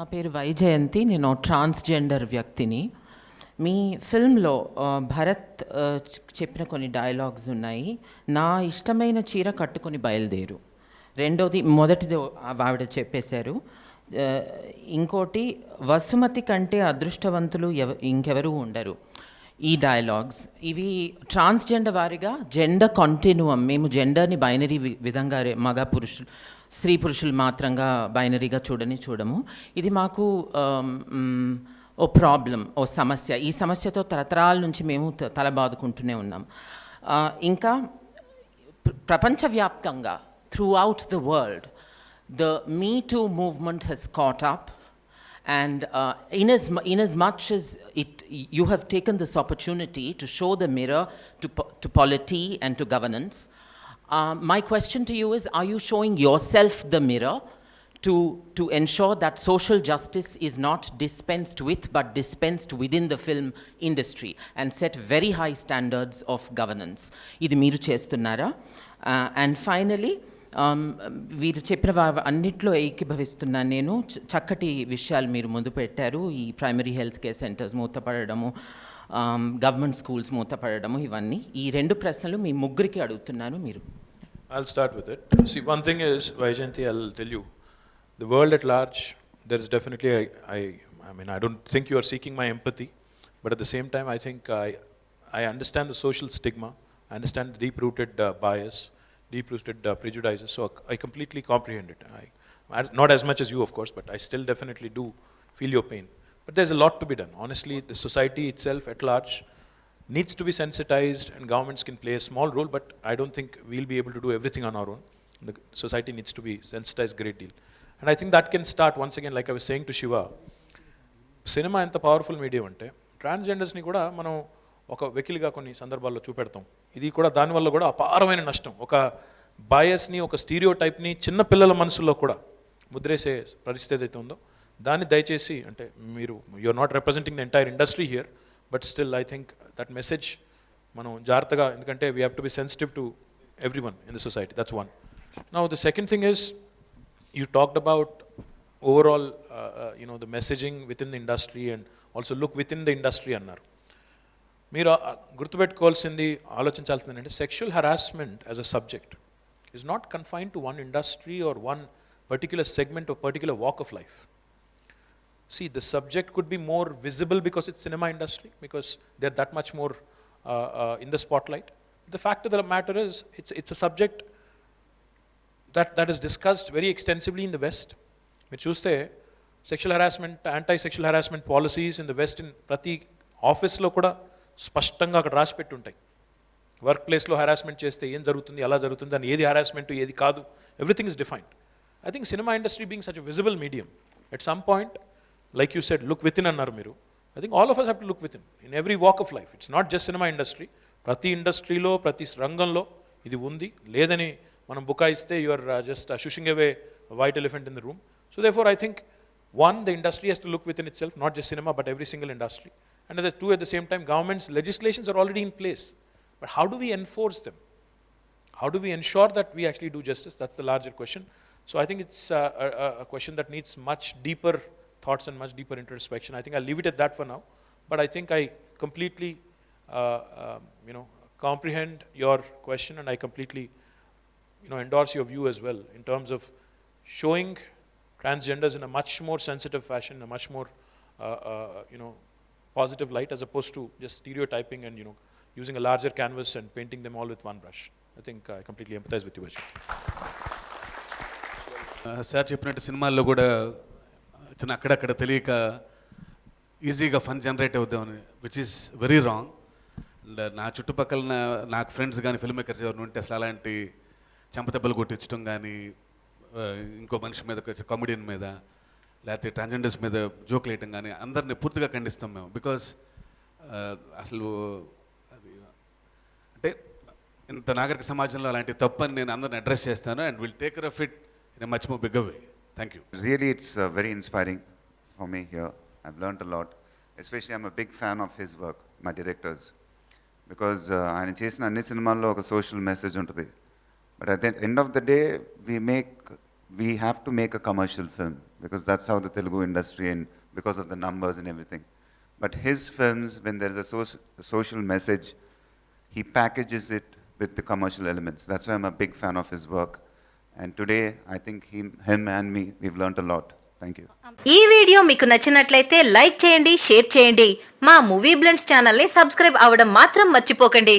నా పేరు వైజయంతి. నేను ట్రాన్స్జెండర్ వ్యక్తిని. మీ ఫిల్మ్లో భరత్ చెప్పిన కొన్ని డైలాగ్స్ ఉన్నాయి. నా ఇష్టమైన చీర కట్టుకొని బయలుదేరు. రెండోది, మొదటిది ఆవిడ చెప్పేశారు. ఇంకోటి, వసుమతి కంటే అదృష్టవంతులు ఇంకెవరూ ఉండరు. ఈ డైలాగ్స్ ఇవి ట్రాన్స్జెండర్ వారిగా జెండర్ కంటిన్యూయం, మేము జెండర్ని బైనరీ విధంగా మగ పురుషులు స్త్రీ పురుషులు మాత్రంగా బైనరీగా చూడము. ఇది మాకు ఓ ప్రాబ్లం, ఓ సమస్య. ఈ సమస్యతో తరతరాల నుంచి మేము తలబాదుకుంటూనే ఉన్నాం. ఇంకా ప్రపంచవ్యాప్తంగా throughout the world, the Me Too movement has caught up, and in as much as you have taken this opportunity to show the mirror to polity and to governance, my question to you is, are you showing yourself the mirror to ensure that social justice is not dispensed with but dispensed within the film industry and set very high standards of governance? Idi meeru chestunnara? And finally, వీరు చెప్పిన అన్నిట్లో ఏకీభవిస్తున్నాను నేను. చక్కటి విషయాలు మీరు ముందు పెట్టారు. ఈ ప్రైమరీ హెల్త్ కేర్ సెంటర్స్ మూతపడము, గవర్నమెంట్ స్కూల్స్ మూతపడము, ఇవన్నీ. ఈ రెండు ప్రశ్నలు మీ ముగ్గురికి అడుగుతున్నాను. మీరు I'll start with it. See, one thing is, Vaijayanti, I'll tell you, the world at large, there is definitely, I mean, I don't think you are seeking my empathy, but at the same time, I think I understand the social stigma, I understand the deep-rooted bias, deep-rooted prejudices, so I completely comprehend it. Not as much as you, of course, but I still definitely do feel your pain. But there's a lot to be done. Honestly, the society itself at large needs to be sensitized, and governments can play a small role, but I don't think we'll be able to do everything on our own. The society needs to be sensitized a great deal. And I think that can start, once again, like I was saying to Shiva, cinema ఎంత powerful medium అంటే ట్రాన్స్జెండర్స్ని కూడా మనం ఒక వెకిలిగా కొన్ని సందర్భాల్లో చూపెడతాం. ఇది కూడా దానివల్ల కూడా అపారమైన నష్టం. ఒక బయాస్ని, ఒక స్టీరియో టైప్ని చిన్న పిల్లల మనసుల్లో కూడా ముద్రేసే పరిస్థితి ఏదైతే ఉందో దాన్ని దయచేసి, అంటే మీరు you're not representing the entire industry here, but still I think that message మనం జాగ్రత్తగా, ఎందుకంటే we have to be sensitive to every one in the society. That's one. Now the second thing is, you talked about overall the messaging within the industry and also look within the industry అన్నారు. మీరు గుర్తుపెట్టుకోవాల్సింది, ఆలోచించాల్సింది ఏంటంటే, sexual harassment as a subject is not confined to one industry or one particular segment or particular walk of life. See, the subject could be more visible because it's cinema industry, because they're that much more in the spotlight. The fact of the matter is, it's a subject that is discussed very extensively in the West. మీరు చూస్తే sexual harassment, anti sexual harassment policies in the west, in ప్రతి ఆఫీస్లో కూడా స్పష్టంగా అక్కడ రాసి పెట్టి ఉంటాయి. వర్క్ ప్లేస్లో హరాస్మెంట్ చేస్తే ఏం జరుగుతుంది, ఎలా జరుగుతుంది, అని ఏది హరాస్మెంట్ ఏది కాదు, everything is defined. I think cinema industry being such a visible medium, at some point, like you said, look with in అన్నారు మీరు. I think all of us have to look within in every walk of life. It's not just cinema industry. ప్రతి ఇండస్ట్రీలో, ప్రతి రంగంలో ఇది ఉంది. లేదని మనం బుకాయిస్తే you are just shushing away a white elephant in the room. So therefore I think, one, the industry has to look within itself, not just cinema but every single industry. And two, at the same time, government's legislations are already in place, but how do we enforce them? How do we ensure that we actually do justice? That's the larger question. So I think it's a question that needs much deeper thoughts and much deeper introspection. I think I'll leave it at that for now, but I think I completely comprehend your question, and I completely endorse your view as well, in terms of showing transgenders in a much more sensitive fashion, a much more positive light, as opposed to just stereotyping and using a larger canvas and painting them all with one brush. I think I completely empathize with you, Vijay. Sir చెప్పినట్టు సినిమాల్లో కూడా చిన్న అక్కడక్కడ తెలియక ఈజీగా fun generate అవుతామని, which is very wrong. And నా చుట్టుపక్కల నాకు ఫ్రెండ్స్ కానీ ఫిల్మ్ మేకర్స్ ఎవరిని ఉంటే అసలు అలాంటి చెంపదెబ్బలు కొట్టించడం కానీ, ఇంకో మనిషి మీద, కామెడియన్ మీద, లేకపోతే ట్రాన్స్జెండర్స్ మీద జోక్లు వేయటం కానీ, అందరినీ పూర్తిగా ఖండిస్తాం మేము. బికాస్ అసలు అది అంటే ఇంత నాగరిక సమాజంలో అలాంటి తప్పని నేను అందరిని అడ్రస్ చేస్తాను, and will take care of it in a much more bigger way. Thank you. Really, it's very inspiring for me here. I've learned a lot. Especially, I'm a big fan of his work, my directors, because ఆయన చేసిన అన్ని సినిమాల్లో ఒక social message ఉంటుంది. But at the end of the day, we make we have to make a commercial film because that's how the Telugu industry and because of the numbers and everything. But his films, when there is a social message, he packages it with the commercial elements. That's why I'm a big fan of his work. And today, I think him and me, we've learnt a lot. Thank you. ఈ video మీకు నచ్చినట్లయితే like చేయండి, share చేయండి. మా movie blends ఛానల్ని subscribe అవ్వడం మాత్రం మర్చిపోకండి.